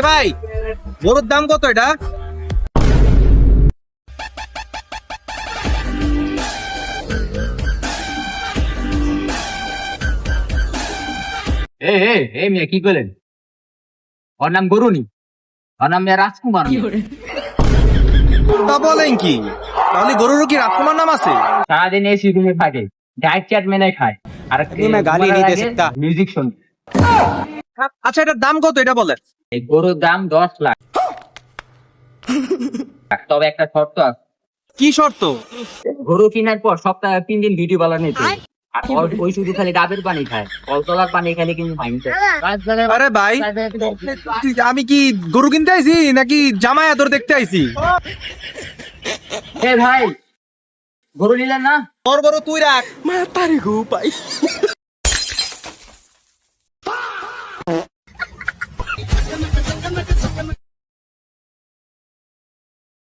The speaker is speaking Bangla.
ভাই, গরুর দাম কত এটা? মিয়া কি করলেন? ওর নাম গরুনি, ওর নাম মিয়া রাজকুমার। তা বলেন কি? তাহলে গরুরও কি রাজকুমার নাম আছে? সারাদিন এসি রুমে থাকে, ডায়েট চ্যাট মেনে খায়, আর গালি नहीं दे सकता। মিউজিক শুনে। আচ্ছা, এটার দাম কত এটা বলেন? এই গরুর দাম 10 লাখ। তবে একটা শর্ত আছে, কি শর্ত? গরু কেনার পর সপ্তাহে 3 দিন ভিডিও বানানো নিতে হবে। আর ওই শুধু খালি ডাবের পানি খায়, কলতলার পানি খালি কিন্তু ভাঙছে। আরে ভাই, আমি কি গরু কিনতে আইছি নাকি জামাই আদর দেখতে আইছি? এ ভাই, গরু নিলেন না? তোর গরু তুই রাখ, মা তারি গো পাই।